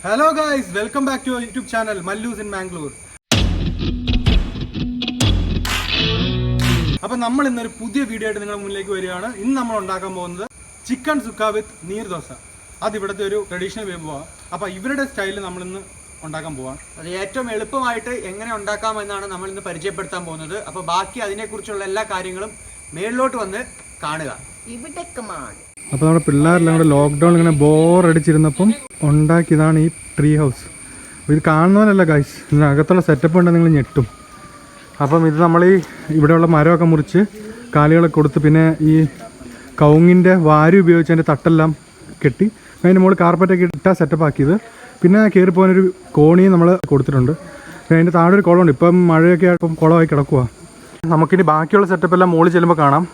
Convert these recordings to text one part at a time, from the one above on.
Hello guys, welcome back to our YouTube channel Mallus in Mangalore. അപ്പോൾ നമ്മൾ ഇന്നൊരു പുതിയ വീഡിയോ ആയിട്ട് നിങ്ങളുടെ മുന്നിലേക്ക് വരികയാണ്. ഇന്ന് നമ്മൾ ഉണ്ടാക്കാൻ പോകുന്നത് ചിക്കൻ സുക്ക വിത്ത് നീർ ദോശ. അത് ഇവിടുത്തെ ഒരു ട്രഡീഷണൽ വിഭവമാണ്. അപ്പോൾ ഇവരുടെ സ്റ്റൈലിൽ നമ്മൾ ഇന്ന് ഉണ്ടാക്കാൻ പോവാണ്. അത് ഏറ്റവും എളുപ്പമായിട്ട് എങ്ങനെ ഉണ്ടാക്കാമെന്നാണ് നമ്മൾ ഇന്ന് പരിചയപ്പെടുത്താൻ പോകുന്നത്. അപ്പോൾ ബാക്കി അതിനെക്കുറിച്ചുള്ള എല്ലാ കാര്യങ്ങളും മേളിലോട്ട് വന്ന് കാണുക. അപ്പോൾ നമ്മുടെ പിള്ളേരെല്ലാം കൂടെ ലോക്ക്ഡൗൺ ഇങ്ങനെ ബോറടിച്ചിരുന്നപ്പം ഉണ്ടാക്കിയതാണ് ഈ ട്രീ ഹൗസ്. ഇത് കാണുന്നവരല്ല ഗൈസ്, ഇതിനകത്തുള്ള സെറ്റപ്പ് ഉണ്ട്, നിങ്ങൾ ഞെട്ടും. അപ്പം ഇത് നമ്മൾ ഈ ഇവിടെയുള്ള മരമൊക്കെ മുറിച്ച് കാലുകളൊക്കെ കൊടുത്ത് പിന്നെ ഈ കവുങ്ങിൻ്റെ വാരി ഉപയോഗിച്ച് അതിൻ്റെ തട്ടെല്ലാം കെട്ടി അതിൻ്റെ മുകളിൽ കാർപ്പറ്റൊക്കെ ഇട്ടാൽ സെറ്റപ്പ് ആക്കിയത്. പിന്നെ കയറി പോകാനൊരു കോണിയും നമ്മൾ കൊടുത്തിട്ടുണ്ട്. പിന്നെ അതിൻ്റെ താഴെ ഒരു കുളമുണ്ട്. ഇപ്പം മഴയൊക്കെ ആയപ്പം കുളമായി കിടക്കുക. നമുക്കിനി ബാക്കിയുള്ള സെറ്റപ്പെല്ലാം മുകളിൽ ചെല്ലുമ്പോൾ കാണാം.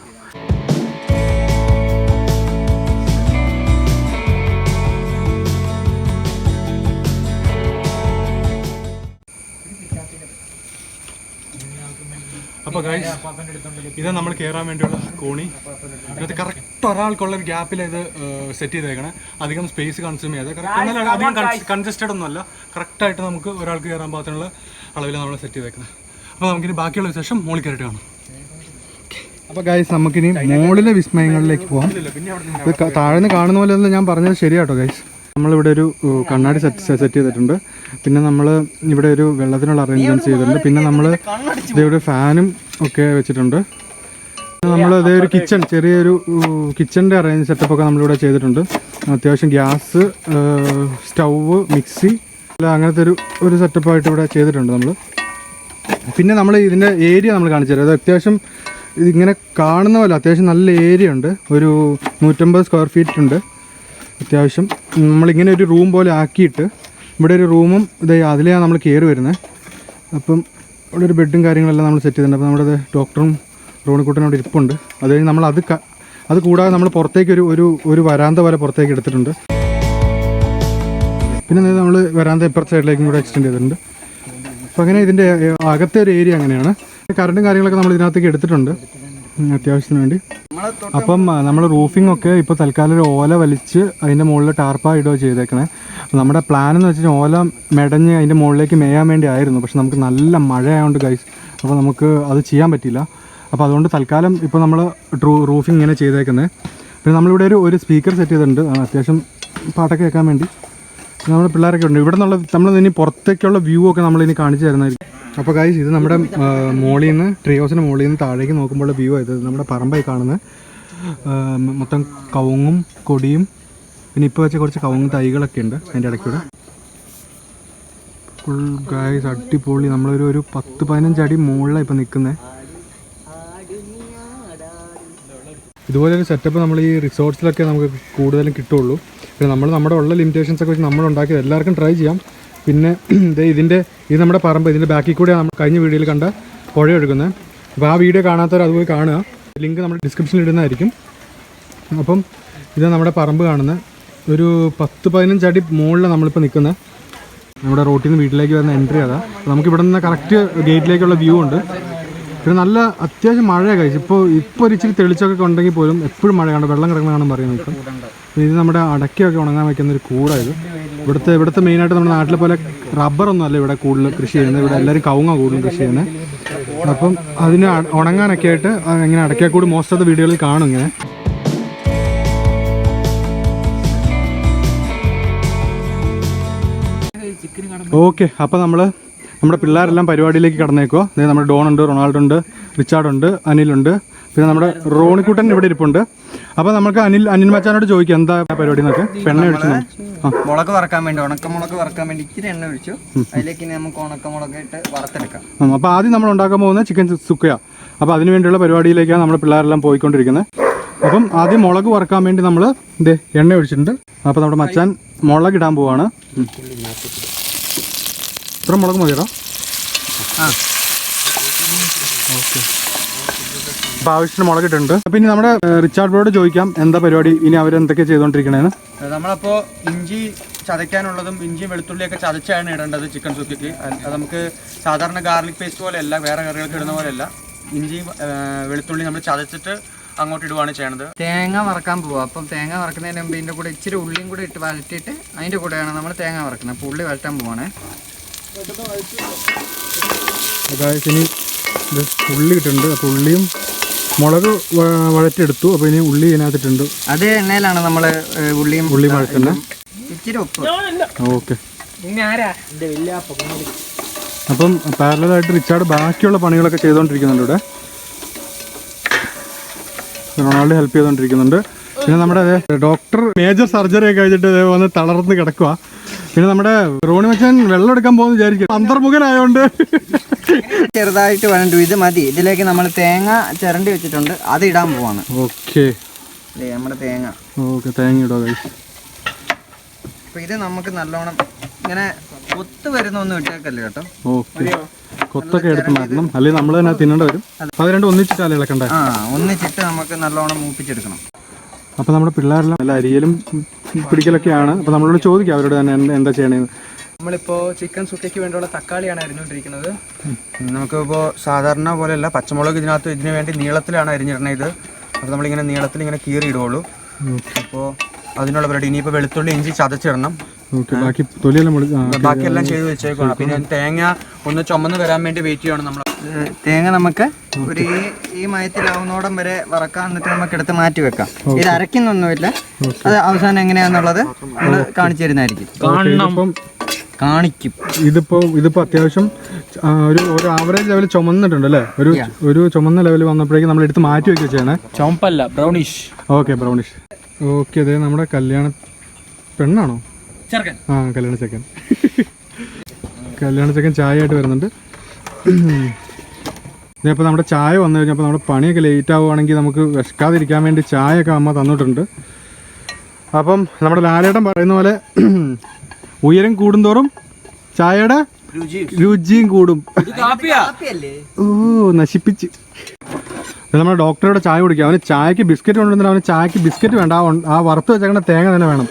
അപ്പോൾ ഗൈസ്, ഇത് നമ്മൾ കയറാൻ വേണ്ടിയുള്ള കോണി. ഇതിനകത്ത് കറക്റ്റ് ഒരാൾക്കുള്ള ഒരു ഗ്യാപ്പിൽ ഇത് സെറ്റ് ചെയ്തേക്കണം. അധികം സ്പേസ് കൺസ്യൂം ചെയ്യാതെ കറക്റ്റ് അധികം കൺജസ്റ്റഡ് ഒന്നുമല്ല, കറക്റ്റായിട്ട് നമുക്ക് ഒരാൾക്ക് കയറാൻ പാകത്തിനുള്ള അളവിൽ നമ്മൾ സെറ്റ് ചെയ്തേക്കണം. അപ്പോൾ നമുക്കിനി ബാക്കിയുള്ള വിശേഷം മുകളിൽ കയറിയിട്ട് കാണാം. അപ്പോൾ ഗൈസ്, നമുക്കിനി മുകളിലെ വിസ്മയങ്ങളിലേക്ക് പോകാം. ഇത് താഴ്ന്ന് കാണുന്ന പോലെ ഒന്നും ഞാൻ പറഞ്ഞത് ശരിയാട്ടോ ഗൈസ്. നമ്മളിവിടെ ഒരു കണ്ണാടി സെറ്റ് ചെയ്തിട്ടുണ്ട്. പിന്നെ നമ്മൾ ഇവിടെ ഒരു വെള്ളത്തിനുള്ള അറേഞ്ച്മെൻറ്റ്സ് ചെയ്തിട്ടുണ്ട്. പിന്നെ നമ്മൾ ഇതേവിടെ ഫാനും ഒക്കെ വെച്ചിട്ടുണ്ട്. നമ്മൾ അതേ ഒരു കിച്ചൺ, ചെറിയൊരു കിച്ചണിൻ്റെ സെറ്റപ്പൊക്കെ നമ്മളിവിടെ ചെയ്തിട്ടുണ്ട്. അത്യാവശ്യം ഗ്യാസ്, സ്റ്റൗവ്, മിക്സി അങ്ങനത്തെ ഒരു സെറ്റപ്പായിട്ട് ഇവിടെ ചെയ്തിട്ടുണ്ട് നമ്മൾ. പിന്നെ നമ്മൾ ഇതിൻ്റെ ഏരിയ നമ്മൾ കാണിച്ചു തരാം. അത് അത്യാവശ്യം ഇതിങ്ങനെ കാണുന്ന പോലെ അത്യാവശ്യം നല്ല ഏരിയ ഉണ്ട്. ഒരു 150 സ്ക്വയർ ഫീറ്റ് ഉണ്ട് അത്യാവശ്യം. നമ്മളിങ്ങനെ ഒരു റൂം പോലെ ആക്കിയിട്ട് ഇവിടെ ഒരു റൂമും ഇത് അതിലെയാണ് നമ്മൾ കയറി വരുന്നത്. അപ്പം ഇവിടെ ഒരു ബെഡും കാര്യങ്ങളെല്ലാം നമ്മൾ സെറ്റ് ചെയ്തിട്ടുണ്ട്. അപ്പോൾ നമ്മുടെ ഡോക്ടറും റോണിക്കുട്ടനും അവിടെ ഇരിപ്പുണ്ട്. അത് കഴിഞ്ഞ് നമ്മൾ അത് കൂടാതെ നമ്മൾ പുറത്തേക്ക് ഒരു വരാന്ത പോലെ പുറത്തേക്ക് എടുത്തിട്ടുണ്ട്. പിന്നെ നമ്മൾ വരാന്ത ഇപ്പുറത്തെ സൈഡിലേക്കും കൂടെ എക്സ്റ്റെൻഡ് ചെയ്തിട്ടുണ്ട്. അപ്പോൾ അങ്ങനെ ഇതിൻ്റെ അകത്തെ ഒരു ഏരിയ അങ്ങനെയാണ്. കറണ്ടും കാര്യങ്ങളൊക്കെ നമ്മൾ ഇതിനകത്തേക്ക് എടുത്തിട്ടുണ്ട് അത്യാവശ്യത്തിന് വേണ്ടി. അപ്പം നമ്മൾ റൂഫിംഗ് ഒക്കെ ഇപ്പോൾ തൽക്കാലം ഒരു ഓല വലിച്ച് അതിൻ്റെ മുകളിൽ ടാർപ്പ ഇടുകയോ ചെയ്തേക്കണേ. നമ്മുടെ പ്ലാൻ എന്ന് വെച്ചാൽ ഓല മെടഞ്ഞ് അതിൻ്റെ മുകളിലേക്ക് മേയാൻ വേണ്ടി ആയിരുന്നു. പക്ഷെ നമുക്ക് നല്ല മഴയായതുകൊണ്ട് ഗൈസ്, അപ്പോൾ നമുക്ക് അത് ചെയ്യാൻ പറ്റില്ല. അപ്പോൾ അതുകൊണ്ട് തൽക്കാലം ഇപ്പോൾ നമ്മൾ റൂഫിംഗ് ഇങ്ങനെ ചെയ്തേക്കുന്നത്. പിന്നെ നമ്മളിവിടെ ഒരു സ്പീക്കർ സെറ്റ് ചെയ്തിട്ടുണ്ട് അത്യാവശ്യം പാട്ടൊക്കെ കേൾക്കാൻ വേണ്ടി. നമ്മുടെ പിള്ളേരൊക്കെ ഉണ്ട്. ഇവിടെ നിന്നുള്ള നമ്മൾ ഇനി പുറത്തേക്കുള്ള വ്യൂ ഒക്കെ നമ്മളിനി കാണിച്ചു തരുന്നതായിരിക്കും. അപ്പോൾ ഗൈസ്, ഇത് നമ്മുടെ മോളിൽ നിന്ന് ട്രീ ഹൗസിൻ്റെ മോളിൽ നിന്ന് താഴേക്ക് നോക്കുമ്പോൾ വ്യൂ ആയത് നമ്മുടെ പറമ്പായി കാണുന്നത്. മൊത്തം കവുങ്ങും കൊടിയും പിന്നെ ഇപ്പോൾ വെച്ച കുറച്ച് കവുങ്ങ് തൈകളൊക്കെ ഉണ്ട് അതിൻ്റെ ഇടയ്ക്കൂടെ. ഫുൾ ഗൈസ് അടിപൊളി. നമ്മളൊരു 10-15 അടി മുകളിലാണ് ഇപ്പോൾ നിൽക്കുന്നത്. ഇതുപോലൊരു സെറ്റപ്പ് നമ്മൾ ഈ റിസോർട്ട്സിലൊക്കെ നമുക്ക് കൂടുതലും കിട്ടുള്ളൂ. പിന്നെ നമ്മുടെ ഉള്ള ലിമിറ്റേഷൻസൊക്കെ വെച്ച് നമ്മളുണ്ടാക്കിയത് എല്ലാവർക്കും ട്രൈ ചെയ്യാം. പിന്നെ ഇത് നമ്മുടെ പറമ്പ്, ഇതിൻ്റെ ബാക്കിൽ കൂടെയാണ് നമ്മൾ കഴിഞ്ഞ വീഡിയോയിൽ കണ്ട പുഴ ഒഴുകുന്നത്. അപ്പോൾ ആ വീഡിയോ കാണാത്തവർ അതുപോയി കാണുക. ലിങ്ക് നമ്മൾ ഡിസ്ക്രിപ്ഷനിൽ ഇടുന്നതായിരിക്കും. അപ്പം ഇത് നമ്മുടെ പറമ്പ് കാണുന്നത് ഒരു 10-15 അടി മുകളിലാണ് നമ്മളിപ്പോൾ നിൽക്കുന്നത്. നമ്മുടെ റോട്ടിൽ നിന്ന് വീട്ടിലേക്ക് വരുന്ന എൻട്രി അതാ. നമുക്ക് ഇവിടെ നിന്ന് കറക്റ്റ് ഗേറ്റിലേക്കുള്ള വ്യൂ ഉണ്ട്. പിന്നെ നല്ല അത്യാവശ്യം മഴ കഴിച്ചു. ഇപ്പോൾ ഒരു ഇച്ചിരി തെളിച്ചൊക്കെ ഉണ്ടെങ്കിൽ പോലും എപ്പോഴും മഴ കണ്ട് വെള്ളം കിടക്കണമെന്നാണ് പറയുന്നത്. ഇപ്പം ഇത് നമ്മുടെ അടയ്ക്കൊക്കെ ഉണങ്ങാൻ വയ്ക്കുന്ന ഒരു കൂടായത്. ഇവിടുത്തെ മെയിനായിട്ട് നമ്മുടെ നാട്ടിലെ പോലെ റബ്ബറൊന്നും അല്ല ഇവിടെ കൂടുതൽ കൃഷി ചെയ്യുന്നത്. ഇവിടെ എല്ലാവരും കവുങ്ങാണ് കൂടുതലും കൃഷി ചെയ്യുന്നത്. അപ്പം അതിന് ഉണങ്ങാനൊക്കെ ആയിട്ട് ഇങ്ങനെ അടയ്ക്കക്കൂടി മോസ്റ്റ് ഓഫ് ദ വീഡിയോയിൽ കാണും ഇങ്ങനെ. ഓക്കെ, അപ്പോൾ നമ്മുടെ പിള്ളേരെല്ലാം പരിപാടിയിലേക്ക് കടന്നേക്കോ. നമ്മുടെ ഡോൺ ഉണ്ട്, റൊണാൾഡോ ഉണ്ട്, റിച്ചാർഡ് ഉണ്ട്, അനിലുണ്ട്, പിന്നെ നമ്മുടെ റോണിക്കുട്ടൻ ഇവിടെ ഇരിപ്പുണ്ട്. അപ്പോൾ നമുക്ക് അനിൽ മച്ചാനോട് ചോദിക്കാം എന്താ പരിപാടി എന്നൊക്കെ. എണ്ണ ഒഴിച്ചു മുളക് വറക്കാൻ വേണ്ടി, ഉണക്കമുളക് വറക്കാൻ വേണ്ടി ഇച്ചിരി എണ്ണ ഒഴിച്ചു. അതിലേക്ക് നമുക്ക് ഉണക്കമുളക് ഇട്ട് വറുത്തെടുക്കാം. അപ്പോൾ ആദ്യം നമ്മൾ ഉണ്ടാക്കാൻ പോകുന്നത് ചിക്കൻ സുക്കയാണ്. അപ്പോൾ അതിന് വേണ്ടിയുള്ള പരിപാടിയിലേക്കാണ് നമ്മുടെ പിള്ളേരെല്ലാം പോയിക്കൊണ്ടിരിക്കുന്നത്. അപ്പം ആദ്യം മുളക് വറക്കാൻ വേണ്ടി നമ്മൾ എണ്ണ ഒഴിച്ചിട്ടുണ്ട്. അപ്പോൾ നമ്മുടെ മച്ചാൻ മുളക് ഇടാൻ പോവാണ്. ഇത്ര മുളക് മതിയോ? ഓക്കെ, അപ്പോൾ ആവശ്യത്തിന് മുളകിട്ടുണ്ട്. പിന്നെ നമ്മുടെ റിച്ചാർഡ് ബ്രോയോട് ചോദിക്കാം എന്താ പരിപാടി, ഇനി അവരെന്തൊക്കെ ചെയ്തുകൊണ്ടിരിക്കണേന്ന്. നമ്മളപ്പോൾ ഇഞ്ചി ചതയ്ക്കാനുള്ളതും ഇഞ്ചിയും വെളുത്തുള്ളിയൊക്കെ ചതച്ചാണ് ഇടേണ്ടത് ചിക്കൻ സുക്കയ്ക്ക്. അത് നമുക്ക് സാധാരണ ഗാർലിക് പേസ്റ്റ് പോലെയല്ല, വേറെ കറികൾക്ക് ഇടുന്ന പോലെയല്ല. ഇഞ്ചിയും വെളുത്തുള്ളി നമ്മൾ ചതച്ചിട്ട് അങ്ങോട്ട് ഇടുവാണ് ചെയ്യണത്. തേങ്ങ വറക്കാൻ പോവാം. അപ്പം തേങ്ങ വറക്കുന്നതിന് മുമ്പ് ഇതിൻ്റെ കൂടെ ഇച്ചിരി ഉള്ളിയും കൂടെ ഇട്ട് വഴറ്റിയിട്ട് അതിൻ്റെ കൂടെയാണ് നമ്മൾ തേങ്ങ വറക്കുന്നത്. അപ്പോൾ ഉള്ളി വഴറ്റാൻ പോവാണേ. അതായത് ഇനി ഇത് ഉള്ളി ഇട്ടിട്ടുണ്ട്. അപ്പോൾ ഉള്ളിയും മുളക് വഴറ്റിയെടുത്തു. അപ്പോൾ ഇനി ഉള്ളി ഇതിനകത്തിട്ടുണ്ട്. അതേ എണ്ണയിലാണ് നമ്മൾ ഉള്ളി വഴറ്റുന്നത്. ഇച്ചിരി ഉപ്പ്. ഓക്കെ. അപ്പം പാരലായിട്ട് റിച്ചാർഡ് ബാക്കിയുള്ള പണികളൊക്കെ ചെയ്തുകൊണ്ടിരിക്കുന്നുണ്ട്. ഇവിടെ റൊണാൾഡോ ഹെൽപ്പ് ചെയ്തുകൊണ്ടിരിക്കുന്നുണ്ട്. പിന്നെ നമ്മുടെ ഡോക്ടർ മേജർ സർജറി ഒക്കെ കഴിഞ്ഞിട്ട് വന്ന് തളർന്ന് കിടക്കുക. പിന്നെ നമ്മുടെ റോണി മച്ചാൻ വെള്ളം എടുക്കാൻ പോകുന്ന വിചാരിക്കും, അന്തർമുഖനായോണ്ട് ചെറുതായിട്ട് വരണ്ടു. ഇത് മതി. ഇതിലേക്ക് നമ്മൾ തേങ്ങ ചിരണ്ടി വെച്ചിട്ടുണ്ട്, അത് ഇടാൻ പോവാണ്. ഓക്കെ, നമ്മുടെ തേങ്ങ. ഓക്കെ, തേങ്ങ ഇടുക. അപ്പൊ ഇത് നമുക്ക് നല്ലോണം ഇങ്ങനെ കൊത്ത് വരുന്നൊന്നും ഇട്ടേക്കല്ലേ കേട്ടോ. ഓക്കെ, കൊത്തൊക്കെ എടുത്ത് മാറ്റണം, അല്ലെങ്കിൽ നമ്മൾ തന്നെ തിന്നേണ്ടി വരും. അത് രണ്ടും ഒന്നിച്ചിട്ടല്ലേ ഇളക്കണ്ടേ? ഒന്നിച്ചിട്ട് നമുക്ക് നല്ലോണം മൂപ്പിച്ചെടുക്കണം. അപ്പോൾ നമ്മുടെ പിള്ളേരെല്ലാം നല്ല അരിയലും പിടിക്കലൊക്കെയാണ്. അപ്പോൾ നമ്മളോട് ചോദിക്കാം അവരോട് തന്നെ എന്താ ചെയ്യണേന്ന്. നമ്മളിപ്പോൾ ചിക്കൻ സുക്കയ്ക്ക് വേണ്ടിയുള്ള തക്കാളിയാണ് അരിഞ്ഞുകൊണ്ടിരിക്കുന്നത്. നമുക്കിപ്പോൾ സാധാരണ പോലെയല്ല, പച്ചമുളക് ഇതിനകത്ത് ഇതിന് വേണ്ടി നീളത്തിലാണ് അരിഞ്ഞിടണത്. ഇത് അപ്പോൾ നമ്മളിങ്ങനെ നീളത്തിൽ ഇങ്ങനെ കീറി ഇടുള്ളൂ. അപ്പോൾ അതിനുള്ള പരിപാടി. ഇനിയിപ്പോൾ വെളുത്തുള്ളി ഇഞ്ചി ചതച്ചിടണം. ബാക്കിയെല്ലാം ചെയ്ത് വെച്ചേക്കണം. പിന്നെ തേങ്ങ ഒന്ന് ചുമന്ന് വരാൻ വേണ്ടി വെയിറ്റ് ചെയ്യണം നമ്മൾ. തേങ്ങ നമുക്ക് ഒരു ഈ മയത്തിലാവുന്നോടം വരെ വറക്കാൻ, എന്നിട്ട് നമുക്ക് എടുത്ത് മാറ്റി വെക്കാം. ഇത് അരയ്ക്കുന്നൊന്നുമില്ല. അത് അവസാനം എങ്ങനെയാന്നുള്ളത് നമ്മൾ കാണിച്ചു തരുന്നതായിരിക്കും. കാണിക്കും. ഇതിപ്പോ അത്യാവശ്യം ഒരു ആവറേജ് ലെവൽ ചുമന്നിട്ടുണ്ട് അല്ലേ? ഒരു ചുമന്ന ലെവൽ വന്നപ്പോഴേക്കും നമ്മൾ എടുത്ത് മാറ്റി വെക്കുക ചെയ്യണേ. ചുമപ്പല്ല, ബ്രൗണിഷ്. Okay, brownish. ഓക്കെ, അതെ നമ്മുടെ കല്യാണ പെണ്ണാണോ? കല്യാണ ചെക്കൻ. കല്യാണ ചെക്കൻ ചായ ആയിട്ട് വരുന്നുണ്ട്. ഇതേപ്പോൾ നമ്മുടെ ചായ വന്നു കഴിഞ്ഞപ്പോൾ നമ്മുടെ പണിയൊക്കെ ലേറ്റ് ആവുകയാണെങ്കിൽ നമുക്ക് വിശക്കാതിരിക്കാൻ വേണ്ടി ചായയൊക്കെ അമ്മ തന്നിട്ടുണ്ട്. അപ്പം നമ്മുടെ ലാലേട്ടൻ പറയുന്ന പോലെ ഉയരം കൂടുന്തോറും ചായയുടെ രുചിയും കൂടും. ഓ, നശിപ്പിച്ച്. നമ്മുടെ ഡോക്ടറുടെ ചായ കുടിക്കുക. അവന് ചായക്ക് ബിസ്ക്കറ്റ് കൊണ്ടുവന്നിട്ട് അവന് ചായക്ക് ബിസ്ക്കറ്റ് വേണ്ട, ആ വറുത്ത് വെച്ചേക്കണ തേങ്ങ തന്നെ വേണം.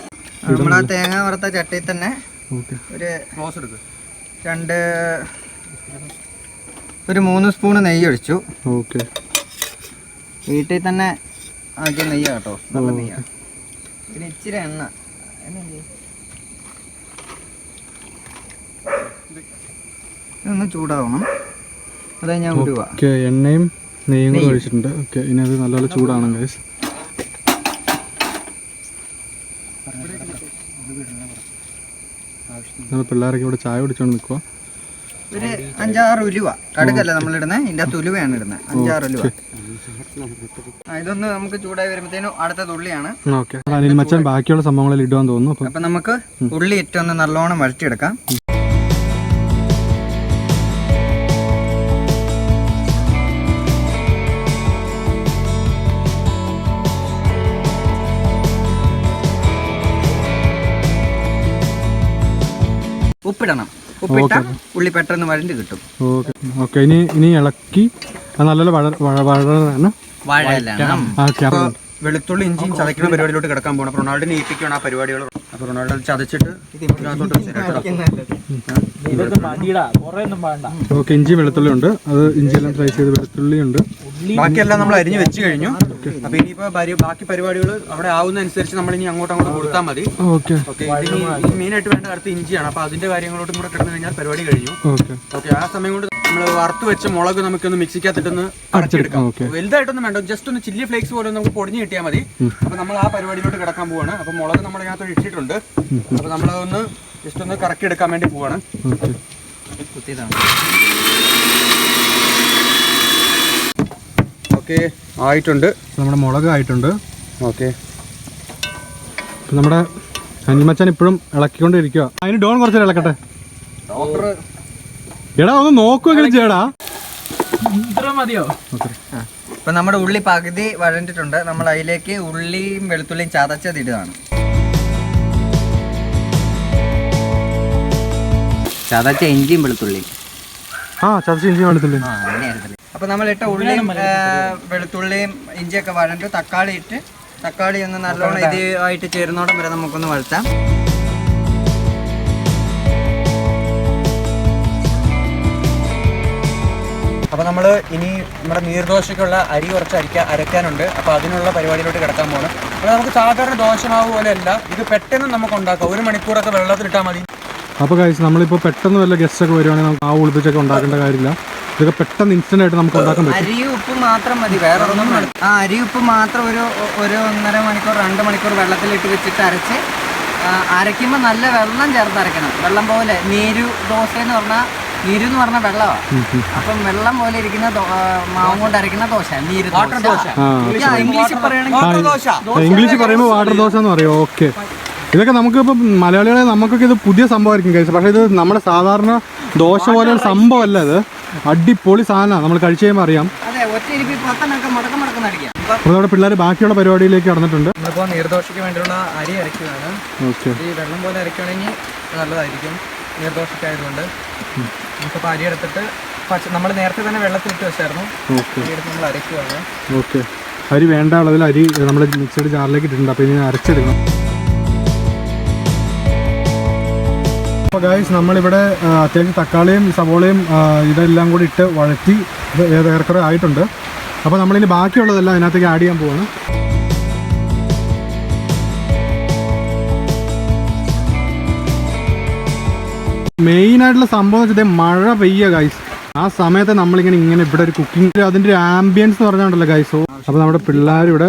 നമ്മുടെ തേങ്ങ വറുത്ത ചട്ടിയിൽ തന്നെ ഒരു 3 സ്പൂണ് നെയ്യ് ഒഴിച്ചു. ഓക്കെ, വീട്ടിൽ തന്നെ ആക്കിയ നെയ്യാ കേട്ടോ, നല്ല നെയ്യാ. പിന്നെ ഇച്ചിരി എണ്ണ. ഇതൊന്ന് ചൂടാവണം. അതായത് ഞാൻ വിടുക. എണ്ണയും നെയ്യും കൂടെ ഒഴിച്ചിട്ടുണ്ട്. ഓക്കെ, ഇനി അത് നല്ലപോലെ ചൂടാണ് ഗൈസ്. പിള്ളേരൊക്കെ ഇവിടെ ചായ കുടിച്ചോണ്ട് നിൽക്കുക. ഒരു 5-6 ഉലുവ. കടുകല്ല നമ്മളിടുന്നത്, ഇതിൻ്റെ അകത്ത് ഉലുവയാണ് ഇടുന്നത്. 5-6 ഉലുവ. ഇതൊന്ന് നമുക്ക് ചൂടായി വരുമ്പോഴത്തേനും അടുത്ത ഉള്ളിയാണ്. ഓക്കെ, മച്ചാൻ ബാക്കിയുള്ള സംഭവങ്ങളിൽ ഇടുവാൻ തോന്നുന്നു. അപ്പൊ നമുക്ക് ഉള്ളി ഇട്ടൊന്ന് നല്ലോണം വഴറ്റിയെടുക്കാം. ഉപ്പിടണം. ഉപ്പിട്ടാൽ ഉള്ളി പെട്ടെന്ന് വഴണ്ടി കിട്ടും. ഓക്കെ, ഇനി ഇളക്കി നല്ലപോലെ വെളുത്തുള്ളി ഇഞ്ചിയും ചതയ്ക്കുന്ന പരിപാടിയിലോട്ട് കിടക്കാൻ പോകണം. അപ്പോൾ റൊണാൾഡിനെ ഏൽപ്പിക്കണം ആ പരിപാടികൾ. അപ്പോൾ റൊണാൾഡോ ചതച്ചിട്ട് ഓക്കെ, ഇഞ്ചി വെളുത്തുള്ളി ഉണ്ട്. അത് ഇഞ്ചിയെല്ലാം ഫ്രൈ ചെയ്ത് വെളുത്തുള്ളി ഉണ്ട്. ബാക്കിയെല്ലാം നമ്മൾ അരിഞ്ഞ് വെച്ച് കഴിഞ്ഞു. അപ്പോൾ ഇനിയിപ്പോൾ ബാക്കി പരിപാടികൾ അവിടെ ആവുന്നതനുസരിച്ച് നമ്മൾ ഇനി അങ്ങോട്ട് കൊടുത്താൽ മതി. ഓക്കെ, മെയിനായിട്ട് വേണ്ട അടുത്ത് ഇഞ്ചിയാണ്. അപ്പോൾ അതിന്റെ കാര്യങ്ങളോട്ടും കൂടെ കിടന്നു കഴിഞ്ഞാൽ പരിപാടി കഴിഞ്ഞു. ഓക്കെ, ആ സമയം കൊണ്ട് നമ്മൾ വറുത്ത് വെച്ച മുളക് നമുക്കൊന്ന് മിക്സിക്കകത്തിട്ടൊന്ന് അടച്ചെടുക്കാം. വലുതായിട്ടൊന്നും വേണ്ട, ജസ്റ്റ് ഒന്ന് ചില്ലി ഫ്ലേക്സ് പോലെ നമുക്ക് പൊടിഞ്ഞ് കിട്ടിയാൽ മതി. അപ്പോൾ നമ്മൾ ആ പരിപാടിയിലോട്ട് കിടക്കാൻ പോവാണ്. അപ്പോൾ മുളക് നമ്മൾ ഇതിനകത്ത് ഇട്ടിട്ടുണ്ട്. അപ്പോൾ നമ്മളതൊന്ന് ജസ്റ്റ് ഒന്ന് കറക്കി എടുക്കാൻ വേണ്ടി പോവാണ്. ഓക്കെ, ആയിട്ടുണ്ട്. നമ്മുടെ മുളക് ആയിട്ടുണ്ട്. ഓക്കെ, നമ്മുടെ അനിമച്ചാൻ ഇപ്പോഴും ഇളക്കിക്കൊണ്ടിരിക്കുക. അതിന് ഡോൺ കുറച്ച് ഇളക്കട്ടെ. എടാ ഒന്ന് നോക്കുവെങ്കിലും ചെയ്യടാ. ഇപ്പൊ നമ്മുടെ ഉള്ളി പകുതി വഴണ്ടിട്ടുണ്ട്. നമ്മൾ അതിലേക്ക് ഉള്ളിയും വെളുത്തുള്ളിയും ചതച്ചത് ഇടുകയാണ്. ചതച്ച ഇഞ്ചിയും വെളുത്തുള്ളിയും. ചതച്ച ഇഞ്ചിയും വെളുത്തുള്ളി. അപ്പൊ നമ്മളിട്ട ഉള്ളിയും വെളുത്തുള്ളിയും ഇഞ്ചിയൊക്കെ വഴണ്ട് തക്കാളി ഇട്ട്, തക്കാളി ഒന്ന് നല്ലോണം ഇതായിട്ട് ചേരുന്നോടം വരെ നമുക്കൊന്ന് വഴറ്റാം. അപ്പോൾ നമ്മൾ ഇനി നമ്മുടെ നീർദോശയ്ക്കുള്ള അരി കുറച്ച് അരയ്ക്കാനുണ്ട്. അപ്പോൾ അതിനുള്ള പരിപാടിയിലോട്ട് കിടക്കാൻ പോകണം. അപ്പോൾ നമുക്ക് സാധാരണ ദോശമാവ് പോലെയല്ല, ഇത് പെട്ടെന്ന് നമുക്ക് ഉണ്ടാക്കാം. 1 മണിക്കൂറൊക്കെ വെള്ളത്തിലിട്ടാൽ മതി. അപ്പോൾ കഴിച്ച് നമ്മളിപ്പോൾ പെട്ടെന്ന് വല്ല ഗസ്റ്റൊക്കെ വരുവാണെങ്കിൽ നമുക്ക് ആ ഒളിപ്പിച്ചൊക്കെ ഉണ്ടാക്കേണ്ട കാര്യമില്ല. ഇതൊക്കെ പെട്ടെന്ന് ഇൻസ്റ്റന്റ് ആയിട്ട് നമുക്ക് ഉണ്ടാക്കാൻ പറ്റും. അരി ഉപ്പ് മാത്രം മതി, വേറെ ഒന്നും വേണം. ആ അരി ഉപ്പ് മാത്രം ഒരു 1.5 മണിക്കൂർ 2 മണിക്കൂർ വെള്ളത്തിലിട്ട് വെച്ചിട്ട് അരച്ച് അരയ്ക്കുമ്പോൾ നല്ല വെള്ളം ചേർത്ത് അരയ്ക്കണം. വെള്ളം പോലെ നീരു ദോശ എന്ന് പറഞ്ഞാൽ നീരു എന്ന് പറഞ്ഞ വെള്ളമാണ്. അപ്പം വെള്ളം പോലെ ഇരിക്കുന്ന മാവും കൊണ്ട് അരയ്ക്കുന്ന ദോശ നീര് ദോശ. ഇംഗ്ലീഷ് പറയുമ്പോൾ വാട്ടർ ദോശ എന്ന് പറയും. ഓക്കെ, ഇതൊക്കെ നമുക്കിപ്പോൾ മലയാളികളെ നമുക്കൊക്കെ ഇത് പുതിയ സംഭവമായിരിക്കും കഴിച്ചത്. പക്ഷേ ഇത് നമ്മുടെ സാധാരണ ദോശ പോലെ ഒരു സംഭവമല്ല. ഇത് അടിപൊളി സാധനമാണ്. നമ്മൾ കഴിച്ചു കഴിയുമ്പോൾ അറിയാം. അപ്പോൾ നമ്മുടെ പിള്ളേർ ബാക്കിയുള്ള പരിപാടിയിലേക്ക് കടന്നിട്ടുണ്ട്. നമ്മളിപ്പോൾ നീർദോശയ്ക്ക് വേണ്ടിയുള്ള അരി അരയ്ക്കുകയാണ്. ഓക്കെ, ഈ വെള്ളം പോലെ അരയ്ക്കുകയാണെങ്കിൽ നല്ലതായിരിക്കും നീർദോശയ്ക്കായതുകൊണ്ട്. നമുക്കിപ്പോൾ അരി എടുത്തിട്ട് നമ്മൾ നേരത്തെ തന്നെ വെള്ളത്തിലിട്ട് വെച്ചായിരുന്നു. എടുത്ത് നമ്മൾ അരയ്ക്കുകയാണ്. ഓക്കെ, അരി വേണ്ട അളവിൽ അരി നമ്മൾ മിക്സഡ് ജാറിലേക്ക് ഇട്ടിട്ടുണ്ട്. അപ്പോൾ ഇനി അരച്ചെടുക്കണം. അപ്പോൾ ഗൈസ് നമ്മളിവിടെ അത്യാവശ്യം തക്കാളിയും സവോളയും ഇതെല്ലാം കൂടി ഇട്ട് വഴറ്റി ഇത് ഏറെക്കുറെ ആയിട്ടുണ്ട്. അപ്പോൾ നമ്മളിനി ബാക്കിയുള്ളതെല്ലാം അതിനകത്തേക്ക് ആഡ് ചെയ്യാൻ പോവാണ്. മെയിനായിട്ടുള്ള സംഭവം എന്ന് വെച്ചാൽ മഴ പെയ്യുക ഗൈസ്. ആ സമയത്ത് നമ്മളിങ്ങനെ ഇവിടെ ഒരു കുക്കിംഗ് അതിൻ്റെ ഒരു ആംബിയൻസ് എന്ന് പറഞ്ഞാണ്ടല്ലോ ഗൈസ്. അപ്പോൾ നമ്മുടെ പിള്ളേർ ഇവിടെ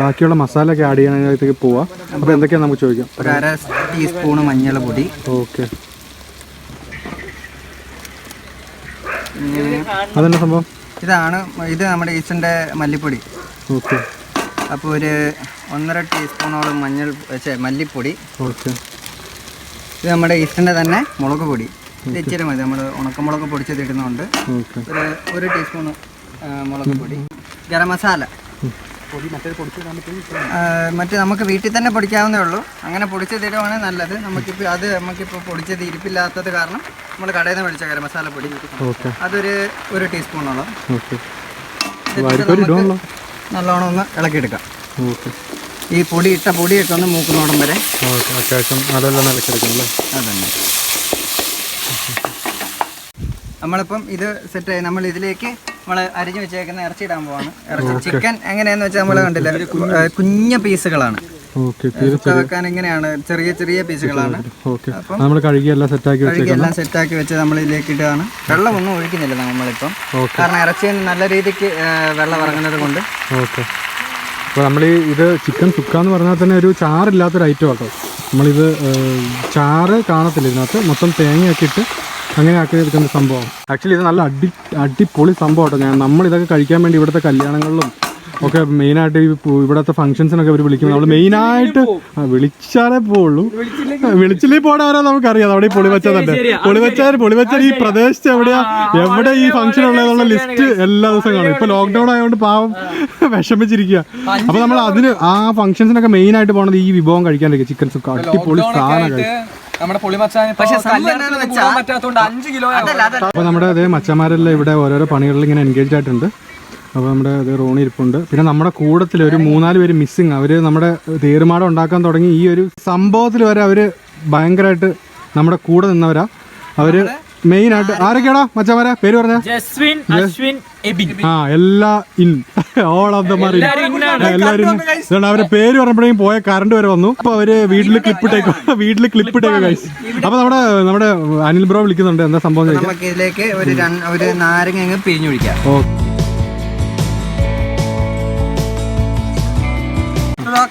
ബാക്കിയുള്ള മസാല ഒക്കെ ആഡ് ചെയ്യാനായിട്ടേക്ക് പോവാം. അപ്പോൾ എന്തൊക്കെയാണ് നമുക്ക് ചോദിക്കാം. 1/2 ടീസ്പൂൺ മഞ്ഞൾപ്പൊടി. ഓക്കെ, അതെന്നാ സംഭവം? ഇത് നമ്മുടെ ഈസ്റ്റിൻ്റെ മല്ലിപ്പൊടി. ഓക്കെ, അപ്പോൾ ഒരു 1.5 ടീസ്പൂണോളം മല്ലിപ്പൊടി. ഓക്കെ, ഇത് നമ്മുടെ ഈസ്റ്റിൻ്റെ തന്നെ മുളക് പൊടി. ഇത് ഇച്ചിരി മതി, നമ്മൾ ഉണക്കമുളക് പൊടിച്ചത് ഇടുന്നുണ്ട്. ഒരു ടീസ്പൂൺ മുളക് പൊടി. ഗരം മസാല മറ്റേ നമുക്ക് വീട്ടിൽ തന്നെ പൊടിക്കാവുന്നേ ഉള്ളൂ. അങ്ങനെ പൊടിച്ചതിടുവാണ് നല്ലത്. നമുക്കിപ്പോൾ പൊടിച്ചത് ഇരിപ്പില്ലാത്തത് കാരണം നമ്മൾ കടയിൽ നിന്ന് മേടിച്ച ഗരം മസാല പൊടി അതൊരു ടീസ്പൂണോളം. നല്ലോണം ഒന്ന് ഇളക്കിയെടുക്കാം. ഈ ഇട്ട പൊടിയൊക്കെ ഒന്ന് മൂക്കുന്നോടം വരെ അതന്നെ. നമ്മളിപ്പം ഇത് സെറ്റായി. നമ്മൾ ഇതിലേക്ക് നമ്മൾ അരിഞ്ഞു വെച്ചേക്കുന്ന ഇറച്ചി ഇടാൻ പോവാണ്. ചിക്കൻ എങ്ങനെയാന്ന് വെച്ചാൽ നമ്മൾ കണ്ടില്ല, കുഞ്ഞ പീസുകളാണ്. വെക്കാൻ ഇങ്ങനെയാണ്, ചെറിയ ചെറിയ പീസുകളാണ്. അപ്പം നമ്മൾ കഴുകിയെല്ലാം സെറ്റാക്കി വെച്ച് നമ്മൾ ഇതിലേക്ക് ഇടുകയാണ്. വെള്ളമൊന്നും ഒഴിക്കുന്നില്ല നമ്മളിപ്പം, കാരണം ഇറച്ചിയിൽ നല്ല രീതിക്ക് വെള്ളം ഇറങ്ങുന്നത് കൊണ്ട്. അപ്പോൾ നമ്മൾ ഇത് ചിക്കൻ സുക്ക എന്ന് പറഞ്ഞാൽ തന്നെ ഒരു ചാറില്ലാത്തൊരു ഐറ്റം ആട്ടോ. നമ്മളിത് ചാറ് കാണത്തില്ല, ഇതിനകത്ത് മൊത്തം തേങ്ങയൊക്കെ ഇട്ട് അങ്ങനെ ആക്കി എടുക്കുന്ന സംഭവം. ആക്ച്വലി ഇത് നല്ല അടിപൊളി സംഭവം കേട്ടോ. നമ്മളിതൊക്കെ കഴിക്കാൻ വേണ്ടി ഇവിടുത്തെ കല്യാണങ്ങളിലും ഒക്കെ മെയിനായിട്ട് ഇവിടുത്തെ ഫംഗ്ഷൻസിനൊക്കെ അവർ വിളിക്കും. നമ്മൾ മെയിനായിട്ട് വിളിച്ചാലേ പോവുള്ളൂ, വിളിച്ചില്ലേ പോടാരോ നമുക്കറിയാം. അവിടെ ഈ പൊളിവച്ചാൽ ഈ പ്രദേശത്ത് എവിടെ ഈ ഫംഗ്ഷൻ ഉള്ളതെന്നുള്ള ലിസ്റ്റ് എല്ലാ ദിവസവും കാണും. ഇപ്പൊ ലോക്ക്ഡൌൺ ആയതുകൊണ്ട് പാവം വിഷമിച്ചിരിക്കുക. അപ്പൊ നമ്മൾ അതിന് ആ ഫംഗ്ഷൻസിനൊക്കെ മെയിനായിട്ട് പോകുന്നത് ഈ വിഭവം കഴിക്കാനൊക്കെ. ചിക്കൻ സുക്ക അടിപൊളി സാധനം. അപ്പൊ നമ്മുടെ അതേ മച്ചന്മാരെല്ലാം ഇവിടെ ഓരോരോ പണികളിൽ ഇങ്ങനെ എൻഗേജ് ആയിട്ടുണ്ട്. അപ്പോൾ നമ്മുടെ ഇത് റോണി ഇരിപ്പുണ്ട്. പിന്നെ നമ്മുടെ കൂട്ടത്തിൽ ഒരു 3-4 പേര് മിസ്സിങ്. അവർ നമ്മുടെ തേരുമാടം ഉണ്ടാക്കാൻ തുടങ്ങി ഈ ഒരു സംഭവത്തിൽ വരെ അവർ ഭയങ്കരമായിട്ട് നമ്മുടെ കൂടെ നിന്നവരാ. അവർ മെയിനായിട്ട് ആരൊക്കെയാടാ മച്ചന്മാരെ പേര് പറഞ്ഞ? എല്ലാ ഓൾ ഓഫ് ദ മാറി എല്ലാവരും. അവരുടെ പേര് പറഞ്ഞപ്പോഴേക്കും പോയ കറണ്ട് വരെ വന്നു. അപ്പൊ അവര് വീട്ടില് ക്ലിപ്പിട്ടേക്കോ ഗൈസ്. അപ്പൊ നമ്മുടെ അനിൽ ബ്രോ വിളിക്കുന്നുണ്ട്. എന്താ സംഭവം? ഇതിലേക്ക് ഒരു നാരങ്ങ പിഴിഞ്ഞൊഴിക്കാം.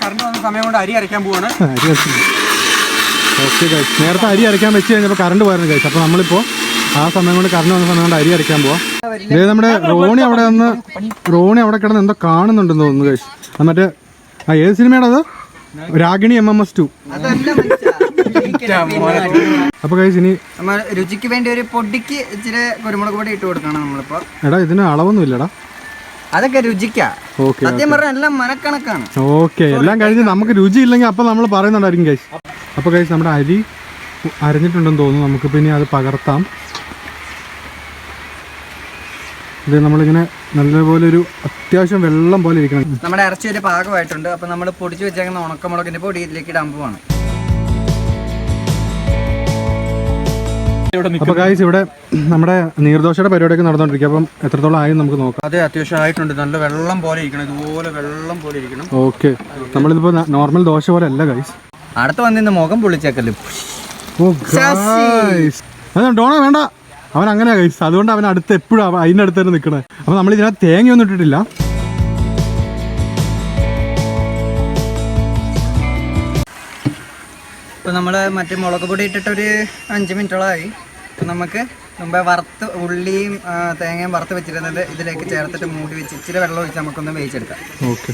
കറണ്ട് വന്ന സമയം കൊണ്ട് അരി അരയ്ക്കാൻ പോവാണ്. ഓക്കെ ഗൈസ്, നേരത്തെ അരി അരയ്ക്കാൻ വെച്ച് കഴിഞ്ഞപ്പോൾ കറണ്ട് പോയിരുന്നു ഗൈസ്. അപ്പോൾ നമ്മളിപ്പോൾ ആ സമയം കൊണ്ട് കറണ്ട് വന്ന സമയം കൊണ്ട് അരി അരയ്ക്കാൻ പോവാം. ഇതേ നമ്മുടെ റോണി അവിടെ കിടന്ന് എന്തോ കാണുന്നുണ്ടെന്ന് തോന്നുന്നു ഗൈസ്. മറ്റേ ഏത് സിനിമയാണ് അത്? രാഗിണി MMS 2. അപ്പൊ ഗൈസ് ഇനി രുചിക്ക് വേണ്ടി ഒരു പൊടിക്ക് ഇച്ചിരി കുരുമുളക് പൊടി ഇട്ട് കൊടുക്കണം നമ്മളിപ്പോ. എടാ ഇതിന് അളവൊന്നും ഇല്ലടാ, അതൊക്കെ രുചിക്കാ. സത്യം പറഞ്ഞാൽ എല്ലാം മനക്കണക്കാണ്. ഓക്കെ, എല്ലാം കഴിഞ്ഞ് നമുക്ക് രുചി ഇല്ലെങ്കിൽ അപ്പൊ നമ്മൾ പറയുന്നുണ്ടായിരിക്കും ഗൈസ്. അപ്പൊ ഗൈസ് നമ്മുടെ അരി അരഞ്ഞിട്ടുണ്ടെന്ന് തോന്നുന്നു. നമുക്ക് പിന്നെ അത് പകർത്താം. ഇത് നമ്മളിങ്ങനെ നല്ലപോലെ ഒരു അത്യാവശ്യം വെള്ളം പോലെ ഇരിക്കണം. നമ്മുടെ ഇറച്ചി ഒരു പാകമായിട്ടുണ്ട്. അപ്പൊ നമ്മൾ പൊടിച്ചു വെച്ചേക്കുന്ന ഉണക്കമുളകിന്റെ പൊടി ഇതിലേക്ക് ഇടാൻ പോവാണ്. അപ്പോൾ ഗൈസ് ഇവിടെ നമ്മുടെ നീർദോശയുടെ പരിപാടിയൊക്കെ നടന്നുകൊണ്ടിരിക്കുക. അപ്പം എത്രത്തോളം ആയി നമുക്ക് നോക്കാം. അതെ, അത്യാവശ്യം ആയിട്ടുണ്ട്. നല്ല വെള്ളം പോലെ ഇരിക്കണം, ഇതുപോലെ വെള്ളം പോലെ ഇരിക്കണം. ഓക്കെ, നമ്മളിതിപ്പോൾ നോർമൽ ദോശ പോലെ അല്ല ഗൈസ്. അടുത്ത് വന്നിന്ന് മുഖം പൊളിച്ചേക്കല്ലോ. ഡോണ വേണ്ട, അവൻ അങ്ങനെയാ ഗൈസ്. അതുകൊണ്ട് അവൻ അടുത്ത് എപ്പോഴും അതിൻ്റെ അടുത്ത് തന്നെ നിൽക്കണേ. അപ്പോൾ നമ്മൾ ഇതിനകത്ത് തേങ്ങയൊന്നും ഇട്ടിട്ടില്ല. ഇപ്പോൾ നമ്മൾ മറ്റേ മുളക് പൊടി ഇട്ടിട്ടൊരു 5 മിനിറ്റോളമായി. ഇപ്പം നമുക്ക് മുമ്പേ വറുത്ത് ഉള്ളിയും തേങ്ങയും വറുത്ത് വെച്ചിരുന്നത് ഇതിലേക്ക് ചേർത്തിട്ട് മൂടി വെച്ച് ഇച്ചിരി വെള്ളം ഒഴിച്ച് നമുക്കൊന്ന് വേവിച്ചെടുക്കാം. ഓക്കെ,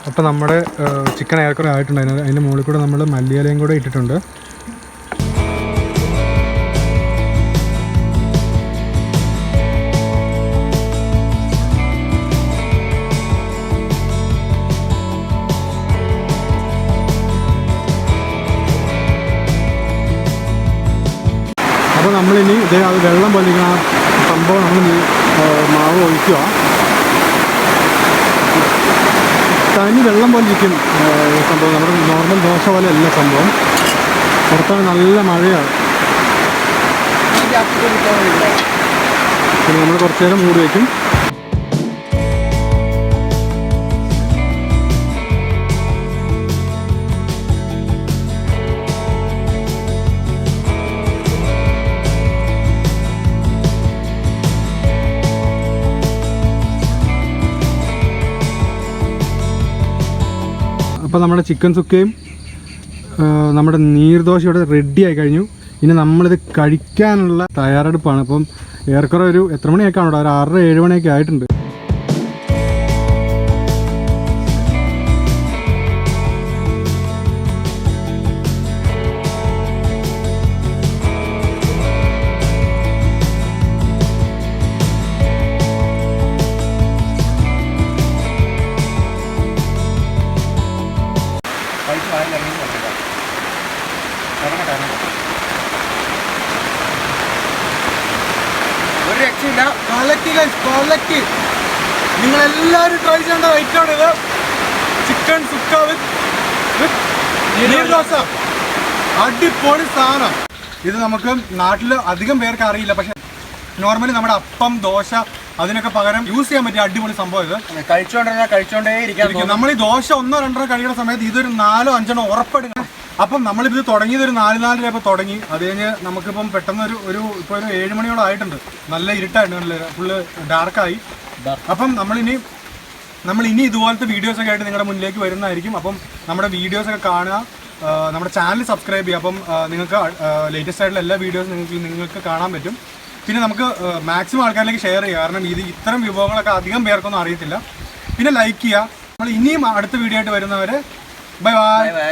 അപ്പോൾ നമ്മുടെ ചിക്കൻ ഏറെക്കുറെ ആയിട്ടുണ്ട്. അതിൻ്റെ മുകളിൽ കൂടെ നമ്മൾ മല്ലിയിലയും കൂടെ ഇട്ടിട്ടുണ്ട്. അപ്പോൾ നമ്മളിനി ഇതേ അത് വെള്ളം പോലിരിക്കുന്ന സംഭവം നമ്മൾ മാവ് ഒഴിക്കുക. തനി വെള്ളം പോലെ ഇരിക്കും സംഭവം. നമ്മുടെ നോർമൽ ദോശ പോലെ അല്ല സംഭവം. പുറത്താണ് നല്ല മഴയാണ്. പിന്നെ നമ്മൾ കുറച്ച് നേരം മൂടി വയ്ക്കും. അപ്പോൾ നമ്മുടെ ചിക്കൻ സുക്കയും നമ്മുടെ നീർദോശ ഇവിടെ റെഡി ആയി കഴിഞ്ഞു. ഇനി നമ്മളിത് കഴിക്കാനുള്ള തയ്യാറെടുപ്പാണ്. അപ്പം ഏറെക്കുറെ ഒരു എത്ര മണിയൊക്കെ ആണോ, ഒരു 6-7 മണിയൊക്കെ ആയിട്ടുണ്ട്. ഒരു രക്ഷയില്ല. നിങ്ങളെല്ലാവരും ട്രൈ ചെയ്യേണ്ട ഐറ്റമാണ് ഇത്. ചിക്കൻ സുക്ക വിത്ത് നീർദോശ. അടിപൊളി സാധനം. ഇത് നമുക്ക് നാട്ടിൽ അധികം പേർക്ക് അറിയില്ല, പക്ഷെ നോർമലി നമ്മുടെ അപ്പം ദോശ അതിനൊക്കെ പകരം യൂസ് ചെയ്യാൻ പറ്റിയ അടിപൊളി സംഭവം ഇത്. കഴിച്ചോണ്ടേ ഇരിക്കാം. നമ്മൾ ഈ ദോശ 1-2 കഴിക്കുന്ന സമയത്ത് ഇതൊരു 4-5 ഉറപ്പെടുക. അപ്പം നമ്മളിത് തുടങ്ങിയത് ഒരു 4-4 തുടങ്ങി. അത് കഴിഞ്ഞ് നമുക്കിപ്പം പെട്ടെന്ന് ഒരു 7 മണിയോളം ആയിട്ടുണ്ട്. നല്ല ഇരുട്ടായിട്ടുണ്ട്, നല്ല ഫുള്ള് ഡാർക്കായി. അപ്പം നമ്മളിനി ഇതുപോലത്തെ വീഡിയോസൊക്കെ ആയിട്ട് നിങ്ങളുടെ മുന്നിലേക്ക് വരുന്നതായിരിക്കും. അപ്പം നമ്മുടെ വീഡിയോസൊക്കെ കാണുക, നമ്മുടെ ചാനൽ സബ്സ്ക്രൈബ് ചെയ്യുക. അപ്പം നിങ്ങൾക്ക് ലേറ്റസ്റ്റ് ആയിട്ടുള്ള എല്ലാ വീഡിയോസും നിങ്ങൾക്ക് കാണാൻ പറ്റും. പിന്നെ നമുക്ക് മാക്സിമം ആൾക്കാരിലേക്ക് ഷെയർ ചെയ്യുക. കാരണം ഇത്തരം വിഭവങ്ങളൊക്കെ അധികം പേർക്കൊന്നും അറിയത്തില്ല. പിന്നെ ലൈക്ക് ചെയ്യുക. നമ്മൾ ഇനിയും അടുത്ത വീഡിയോ ആയിട്ട് വരുന്നവരെ ബൈ ബൈ.